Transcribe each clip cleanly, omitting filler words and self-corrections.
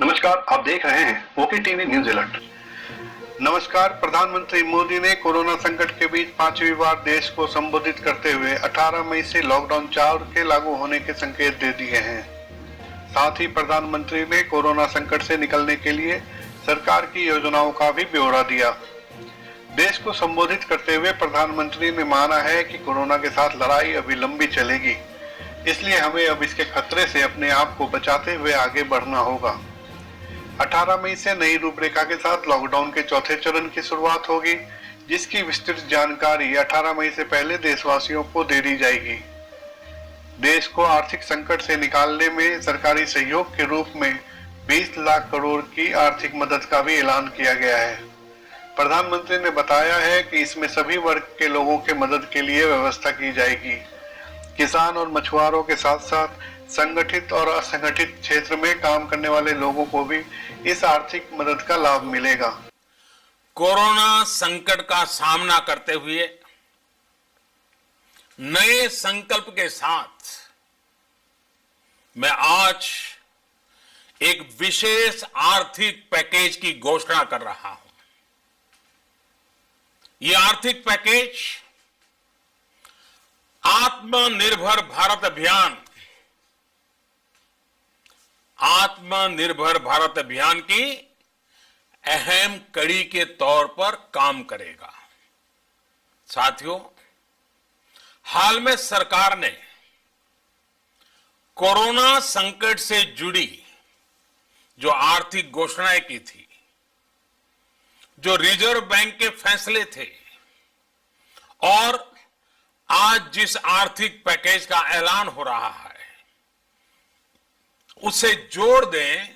नमस्कार, आप देख रहे हैं ओके टीवी न्यूज अलर्ट। नमस्कार। प्रधानमंत्री मोदी ने कोरोना संकट के बीच पांचवी बार देश को संबोधित करते हुए 18 मई से लॉकडाउन 4 के लागू होने के संकेत दे दिए हैं। साथ ही प्रधानमंत्री ने कोरोना संकट से निकलने के लिए सरकार की योजनाओं का भी ब्यौरा दिया। देश को संबोधित करते हुए प्रधानमंत्री ने माना है कि कोरोना के साथ लड़ाई अभी लंबी चलेगी, इसलिए हमें अब इसके खतरे से अपने आप को बचाते हुए आगे बढ़ना होगा। 18 मई से नई रूपरेखा के साथ लॉकडाउन के चौथे चरण की शुरुआत होगी, जिसकी विस्तृत जानकारी 18 मई से पहले देशवासियों को दे दी जाएगी। देश को आर्थिक संकट से निकालने में सरकारी सहयोग के रूप में 20 लाख करोड़ की आर्थिक मदद का भी ऐलान किया गया है। प्रधानमंत्री ने बताया है कि इसमें सभी वर्ग के लोगों के मदद के लिए व्यवस्था की जाएगी। किसान और मछुआरों के साथ साथ संगठित और असंगठित क्षेत्र में काम करने वाले लोगों को भी इस आर्थिक मदद का लाभ मिलेगा। कोरोना संकट का सामना करते हुए नए संकल्प के साथ मैं आज एक विशेष आर्थिक पैकेज की घोषणा कर रहा हूं। यह आर्थिक पैकेज आत्मनिर्भर भारत अभियान की अहम कड़ी के तौर पर काम करेगा। साथियों, हाल में सरकार ने कोरोना संकट से जुड़ी जो आर्थिक घोषणाएं की थी, जो रिजर्व बैंक के फैसले थे और आज जिस आर्थिक पैकेज का ऐलान हो रहा है, उसे जोड़ दें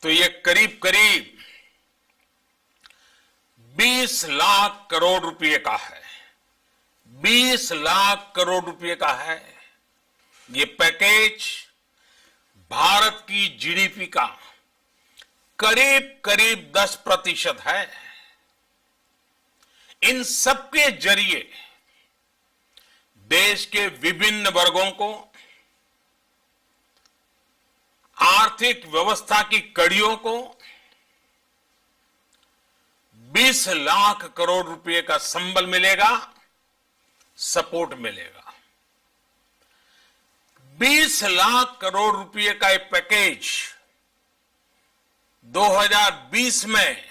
तो ये करीब करीब 20 लाख करोड़ रुपए का है। 20 लाख करोड़ रुपए का है। ये पैकेज भारत की जीडीपी का करीब करीब 10% है। इन सबके जरिए देश के विभिन्न वर्गों को आर्थिक व्यवस्था की कड़ियों को 20 लाख करोड़ रुपए का संबल मिलेगा, सपोर्ट मिलेगा। 20 लाख करोड़ रुपए का एक पैकेज 2020 में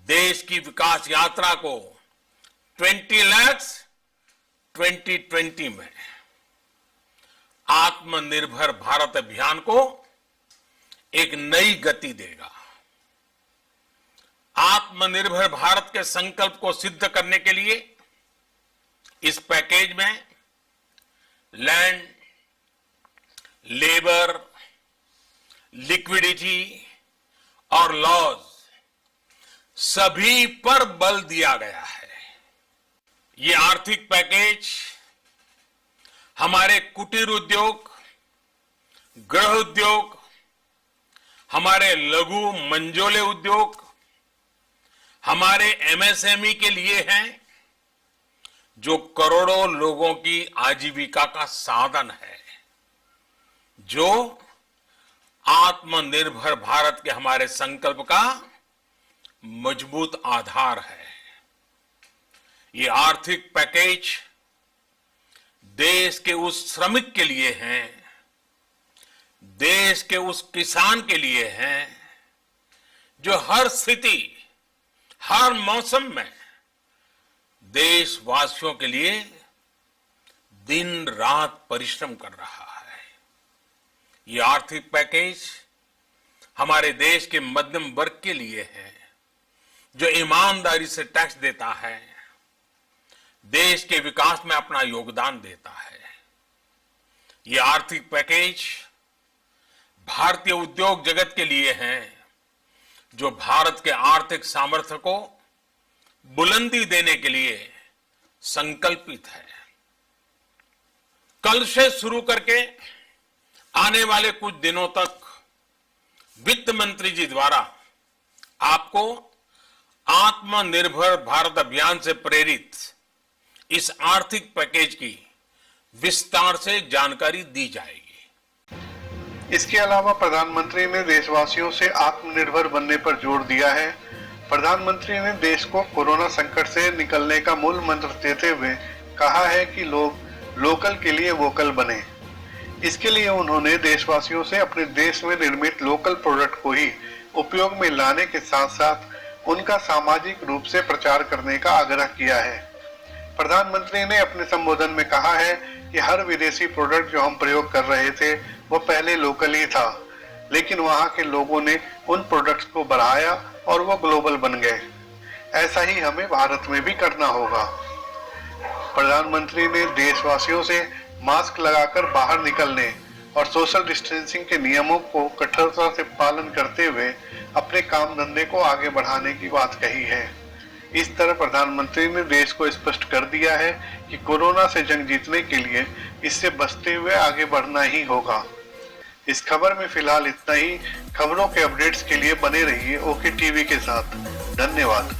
देश की विकास यात्रा को 20 लाख 2020 में आत्मनिर्भर भारत अभियान को एक नई गति देगा। आत्मनिर्भर भारत के संकल्प को सिद्ध करने के लिए इस पैकेज में लैंड, लेबर, लिक्विडिटी और लॉज सभी पर बल दिया गया है। ये आर्थिक पैकेज हमारे कुटीर उद्योग, गृह उद्योग, हमारे लघु मंझोले उद्योग, हमारे एमएसएमई के लिए हैं, जो करोड़ों लोगों की आजीविका का साधन है, जो आत्मनिर्भर भारत के हमारे संकल्प का मजबूत आधार है। ये आर्थिक पैकेज देश के उस श्रमिक के लिए हैं, देश के उस किसान के लिए हैं, जो हर स्थिति, हर मौसम में देशवासियों के लिए दिन रात परिश्रम कर रहा है। ये आर्थिक पैकेज हमारे देश के मध्यम वर्ग के लिए है, जो ईमानदारी से टैक्स देता है, देश के विकास में अपना योगदान देता है। ये आर्थिक पैकेज भारतीय उद्योग जगत के लिए है, जो भारत के आर्थिक सामर्थ्य को बुलंदी देने के लिए संकल्पित है। कल से शुरू करके आने वाले कुछ दिनों तक वित्त मंत्री जी द्वारा आपको आत्मनिर्भर भारत अभियान से प्रेरित इस आर्थिक पैकेज की विस्तार से जानकारी दी जाएगी। इसके अलावा प्रधानमंत्री ने देशवासियों से आत्मनिर्भर बनने पर जोर दिया है। प्रधानमंत्री ने देश को कोरोना संकट से निकलने का मूल मंत्र देते हुए कहा है कि लोग लोकल के लिए वोकल बने। इसके लिए उन्होंने देशवासियों से अपने देश में निर्मित लोकल प्रोडक्ट को ही उपयोग में लाने के साथ साथ उनका सामाजिक रूप से प्रचार करने का आग्रह किया है। प्रधानमंत्री ने अपने संबोधन में कहा है कि हर विदेशी प्रोडक्ट जो हम प्रयोग कर रहे थे वो पहले लोकल ही था, लेकिन वहां के लोगों ने उन प्रोडक्ट्स को बढ़ाया और वो ग्लोबल बन गए। ऐसा ही हमें भारत में भी करना होगा। प्रधानमंत्री ने देशवासियों से मास्क लगाकर बाहर निकलने और सोशल डिस्टेंसिंग के नियमों को कठोरता से पालन करते हुए अपने काम धंधे को आगे बढ़ाने की बात कही है। इस तरह प्रधानमंत्री ने देश को स्पष्ट कर दिया है कि कोरोना से जंग जीतने के लिए इससे बचते हुए आगे बढ़ना ही होगा। इस खबर में फिलहाल इतना ही। खबरों के अपडेट्स के लिए बने रहिए ओके टीवी के साथ। धन्यवाद।